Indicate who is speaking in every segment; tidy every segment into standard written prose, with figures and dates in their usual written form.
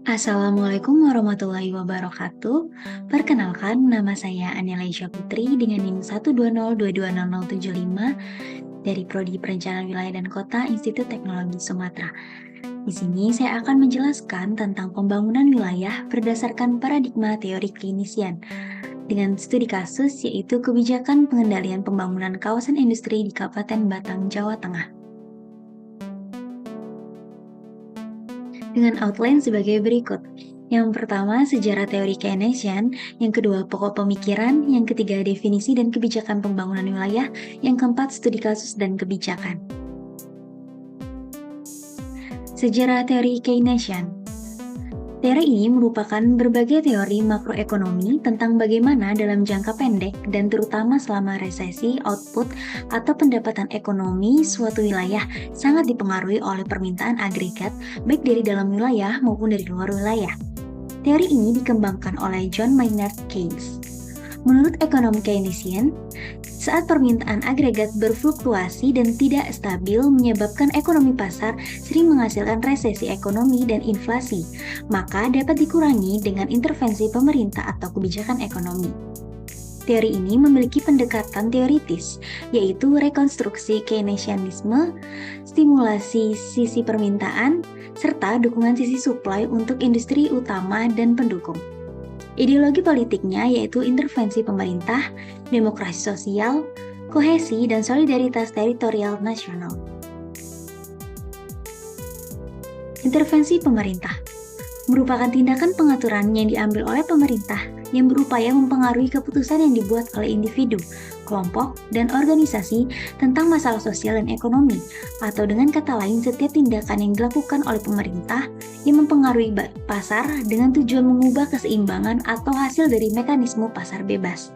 Speaker 1: Assalamualaikum warahmatullahi wabarakatuh. Perkenalkan, nama saya Anelaisha Putri dengan NIM 120220075 dari Prodi Perencanaan Wilayah dan Kota Institut Teknologi Sumatera. Di sini saya akan menjelaskan tentang pembangunan wilayah berdasarkan paradigma teori klinisian dengan studi kasus yaitu kebijakan pengendalian pembangunan kawasan industri di Kabupaten Batang, Jawa Tengah. Dengan outline sebagai berikut. Yang pertama, sejarah teori Keynesian, yang kedua, pokok pemikiran, yang ketiga, definisi dan kebijakan pembangunan wilayah, yang keempat, studi kasus dan kebijakan. Sejarah teori Keynesian. Teori ini merupakan berbagai teori makroekonomi tentang bagaimana dalam jangka pendek dan terutama selama resesi, output atau pendapatan ekonomi suatu wilayah sangat dipengaruhi oleh permintaan agregat baik dari dalam wilayah maupun dari luar wilayah. Teori ini dikembangkan oleh John Maynard Keynes. Menurut ekonom Keynesian, saat permintaan agregat berfluktuasi dan tidak stabil menyebabkan ekonomi pasar sering menghasilkan resesi ekonomi dan inflasi, maka dapat dikurangi dengan intervensi pemerintah atau kebijakan ekonomi. Teori ini memiliki pendekatan teoritis, yaitu rekonstruksi Keynesianisme, stimulasi sisi permintaan, serta dukungan sisi supply untuk industri utama dan pendukung. Ideologi politiknya yaitu intervensi pemerintah, demokrasi sosial, kohesi, dan solidaritas teritorial nasional. Intervensi pemerintah merupakan tindakan pengaturan yang diambil oleh pemerintah yang berupaya mempengaruhi keputusan yang dibuat oleh individu, kelompok, dan organisasi tentang masalah sosial dan ekonomi, atau dengan kata lain setiap tindakan yang dilakukan oleh pemerintah yang mempengaruhi pasar dengan tujuan mengubah keseimbangan atau hasil dari mekanisme pasar bebas.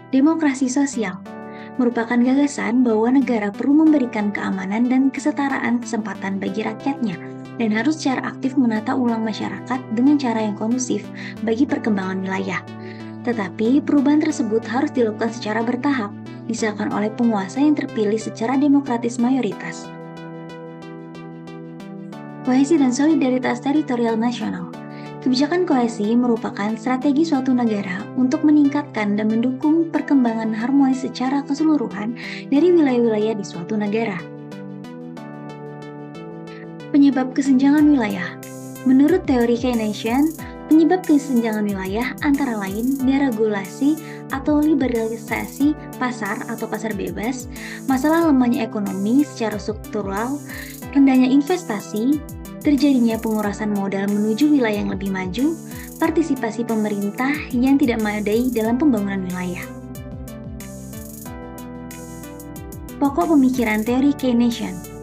Speaker 1: Demokrasi sosial merupakan gagasan bahwa negara perlu memberikan keamanan dan kesetaraan kesempatan bagi rakyatnya dan harus secara aktif menata ulang masyarakat dengan cara yang kondusif bagi perkembangan wilayah. Tetapi perubahan tersebut harus dilakukan secara bertahap, disahkan oleh penguasa yang terpilih secara demokratis mayoritas. Kohesi dan solidaritas teritorial nasional. Kebijakan kohesi merupakan strategi suatu negara untuk meningkatkan dan mendukung perkembangan harmonis secara keseluruhan dari wilayah-wilayah di suatu negara. Penyebab kesenjangan wilayah. Menurut teori Keynesian, penyebab kesenjangan wilayah antara lain deregulasi atau liberalisasi pasar atau pasar bebas, masalah lemahnya ekonomi secara struktural, rendahnya investasi, terjadinya pengurasan modal menuju wilayah yang lebih maju, partisipasi pemerintah yang tidak memadai dalam pembangunan wilayah. Pokok pemikiran teori Keynesian.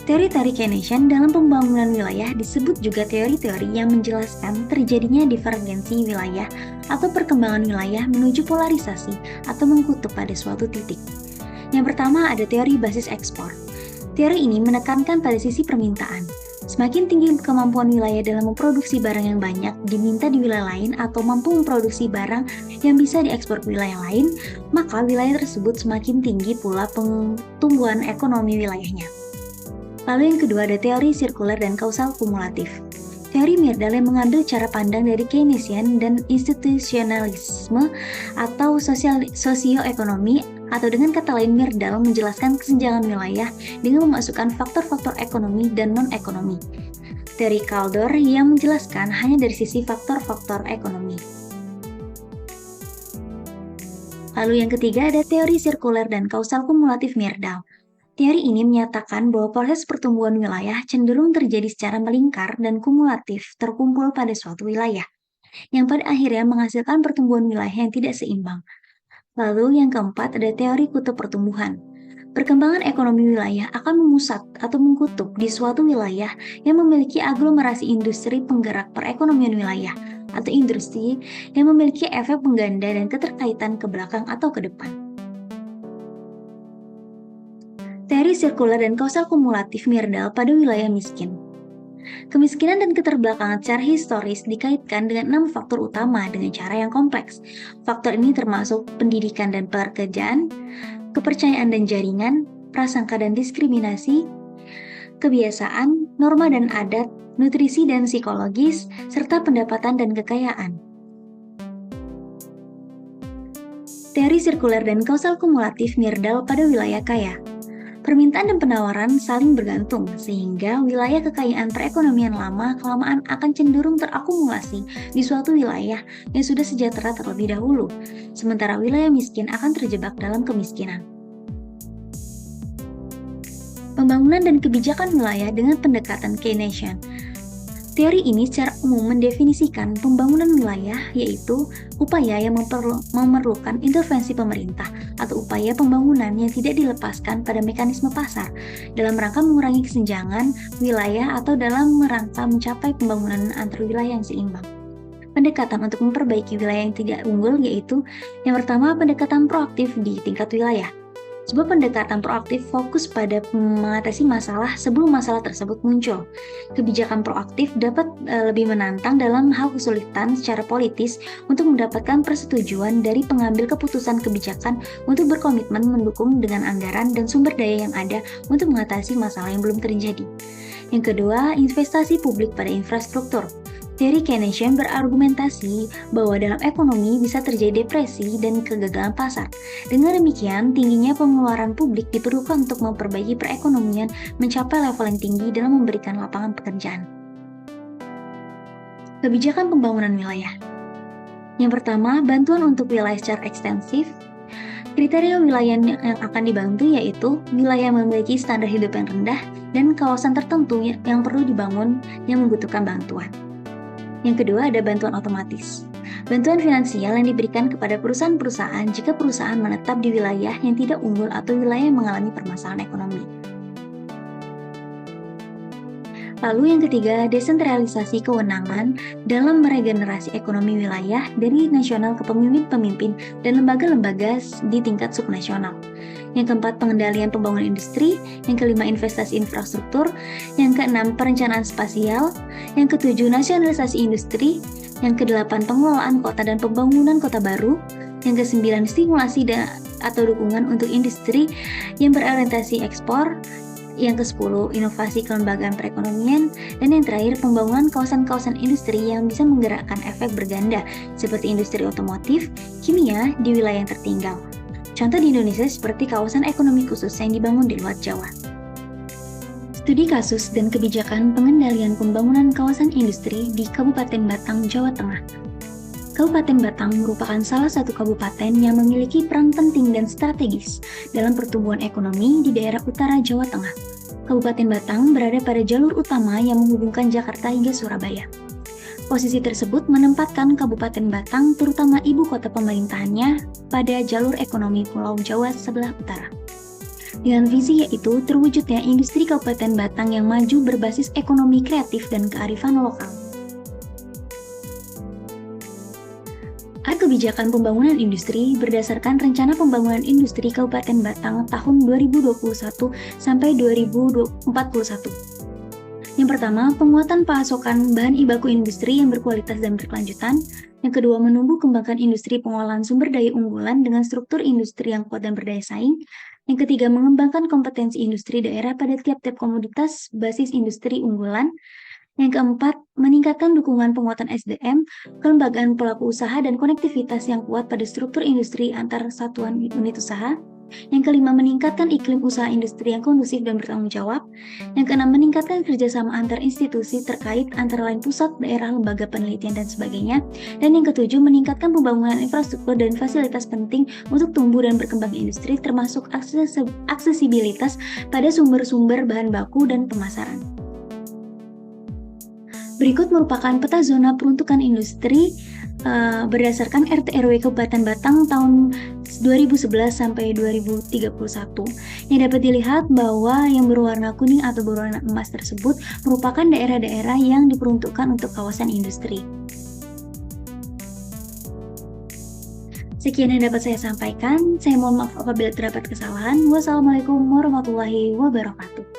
Speaker 1: Teori-teori Keynesian dalam pembangunan wilayah disebut juga teori-teori yang menjelaskan terjadinya divergensi wilayah atau perkembangan wilayah menuju polarisasi atau mengkutub pada suatu titik. Yang pertama ada teori basis ekspor. Teori ini menekankan pada sisi permintaan. Semakin tinggi kemampuan wilayah dalam memproduksi barang yang banyak diminta di wilayah lain atau mampu memproduksi barang yang bisa diekspor ke wilayah lain, maka wilayah tersebut semakin tinggi pula pertumbuhan ekonomi wilayahnya. Lalu yang kedua ada teori sirkuler dan kausal kumulatif. Teori Myrdal yang mengambil cara pandang dari Keynesian dan institusionalisme atau sosioekonomi, atau dengan kata lain Myrdal menjelaskan kesenjangan wilayah dengan memasukkan faktor-faktor ekonomi dan non-ekonomi. Teori Kaldor yang menjelaskan hanya dari sisi faktor-faktor ekonomi. Lalu yang ketiga ada teori sirkuler dan kausal kumulatif Myrdal. Teori ini menyatakan bahwa proses pertumbuhan wilayah cenderung terjadi secara melingkar dan kumulatif terkumpul pada suatu wilayah, yang pada akhirnya menghasilkan pertumbuhan wilayah yang tidak seimbang. Lalu yang keempat ada teori kutub pertumbuhan. Perkembangan ekonomi wilayah akan memusat atau mengkutub di suatu wilayah yang memiliki aglomerasi industri penggerak perekonomian wilayah atau industri yang memiliki efek pengganda dan keterkaitan ke belakang atau ke depan. Teori sirkuler dan kausal kumulatif Myrdal pada wilayah miskin. Kemiskinan dan keterbelakangan secara historis dikaitkan dengan 6 faktor utama dengan cara yang kompleks. Faktor ini termasuk pendidikan dan pekerjaan, kepercayaan dan jaringan, prasangka dan diskriminasi, kebiasaan, norma dan adat, nutrisi dan psikologis, serta pendapatan dan kekayaan. Teori sirkuler dan kausal kumulatif Myrdal pada wilayah kaya. Permintaan dan penawaran saling bergantung, sehingga wilayah kekayaan perekonomian lama kelamaan akan cenderung terakumulasi di suatu wilayah yang sudah sejahtera terlebih dahulu, sementara wilayah miskin akan terjebak dalam kemiskinan. Pembangunan dan kebijakan wilayah dengan pendekatan Keynesian. Teori ini secara umum mendefinisikan pembangunan wilayah yaitu upaya yang memerlukan intervensi pemerintah atau upaya pembangunan yang tidak dilepaskan pada mekanisme pasar dalam rangka mengurangi kesenjangan wilayah atau dalam rangka mencapai pembangunan antar wilayah yang seimbang. Pendekatan untuk memperbaiki wilayah yang tidak unggul yaitu yang pertama pendekatan proaktif di tingkat wilayah. Sebuah pendekatan proaktif fokus pada mengatasi masalah sebelum masalah tersebut muncul. Kebijakan proaktif dapat lebih menantang dalam hal kesulitan secara politis untuk mendapatkan persetujuan dari pengambil keputusan kebijakan untuk berkomitmen mendukung dengan anggaran dan sumber daya yang ada untuk mengatasi masalah yang belum terjadi. Yang kedua, investasi publik pada infrastruktur. Teori Keynesian berargumentasi bahwa dalam ekonomi bisa terjadi depresi dan kegagalan pasar. Dengan demikian, tingginya pengeluaran publik diperlukan untuk memperbaiki perekonomian mencapai level yang tinggi dalam memberikan lapangan pekerjaan. Kebijakan pembangunan wilayah. Yang pertama, bantuan untuk wilayah secara ekstensif. Kriteria wilayah yang akan dibantu yaitu wilayah yang memiliki standar hidup yang rendah dan kawasan tertentu yang perlu dibangun yang membutuhkan bantuan. Yang kedua ada bantuan otomatis. Bantuan finansial yang diberikan kepada perusahaan-perusahaan jika perusahaan menetap di wilayah yang tidak unggul atau wilayah yang mengalami permasalahan ekonomi. Lalu yang ketiga, desentralisasi kewenangan dalam meregenerasi ekonomi wilayah dari nasional ke pemimpin-pemimpin dan lembaga-lembaga di tingkat subnasional. Yang keempat, pengendalian pembangunan industri. Yang kelima, investasi infrastruktur. Yang keenam, perencanaan spasial. Yang ketujuh, nasionalisasi industri. Yang kedelapan, pengelolaan kota dan pembangunan kota baru. Yang kesembilan, stimulasi atau dukungan untuk industri yang berorientasi ekspor. Yang ke-10, inovasi kelembagaan perekonomian. Dan yang terakhir, pembangunan kawasan-kawasan industri yang bisa menggerakkan efek berganda seperti industri otomotif, kimia di wilayah yang tertinggal. Contoh di Indonesia seperti kawasan ekonomi khusus yang dibangun di luar Jawa. Studi kasus dan kebijakan pengendalian pembangunan kawasan industri di Kabupaten Batang, Jawa Tengah. Kabupaten Batang merupakan salah satu kabupaten yang memiliki peran penting dan strategis dalam pertumbuhan ekonomi di daerah utara Jawa Tengah. Kabupaten Batang berada pada jalur utama yang menghubungkan Jakarta hingga Surabaya. Posisi tersebut menempatkan Kabupaten Batang, terutama ibu kota pemerintahannya, pada jalur ekonomi Pulau Jawa sebelah utara. Dengan visi yaitu terwujudnya industri Kabupaten Batang yang maju berbasis ekonomi kreatif dan kearifan lokal. Kebijakan pembangunan industri berdasarkan Rencana Pembangunan Industri Kabupaten Batang tahun 2021 sampai 2041. Yang pertama, penguatan pasokan bahan baku industri yang berkualitas dan berkelanjutan. Yang kedua, menumbuh kembangkan industri pengolahan sumber daya unggulan dengan struktur industri yang kuat dan berdaya saing. Yang ketiga, mengembangkan kompetensi industri daerah pada tiap-tiap komoditas basis industri unggulan. Yang keempat, meningkatkan dukungan penguatan SDM, kelembagaan pelaku usaha dan konektivitas yang kuat pada struktur industri antar satuan unit usaha. Yang kelima, meningkatkan iklim usaha industri yang kondusif dan bertanggung jawab. Yang keenam, meningkatkan kerjasama antar institusi terkait antara lain pusat, daerah, lembaga penelitian, dan sebagainya. Dan yang ketujuh, meningkatkan pembangunan infrastruktur dan fasilitas penting untuk tumbuh dan berkembang industri termasuk aksesibilitas pada sumber-sumber bahan baku dan pemasaran. Berikut merupakan peta zona peruntukan industri berdasarkan RT RW Kabupaten Batang tahun 2011 sampai 2031. Yang dapat dilihat bahwa yang berwarna kuning atau berwarna emas tersebut merupakan daerah-daerah yang diperuntukkan untuk kawasan industri. Sekian yang dapat saya sampaikan. Saya mohon maaf apabila terdapat kesalahan. Wassalamualaikum warahmatullahi wabarakatuh.